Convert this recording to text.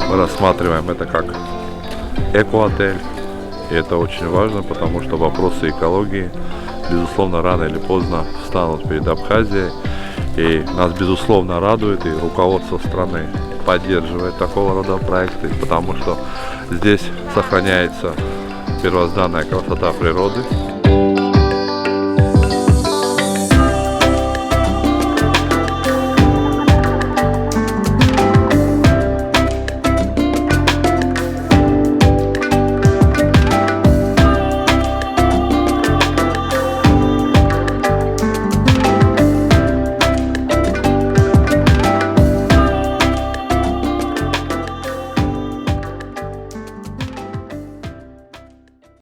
Мы рассматриваем это как эко-отель. И это очень важно, потому что вопросы экологии, безусловно, рано или поздно встанут перед Абхазией. И нас, безусловно, радует, и руководство страны поддерживает такого рода проекты, потому что здесь сохраняется первозданная красота природы.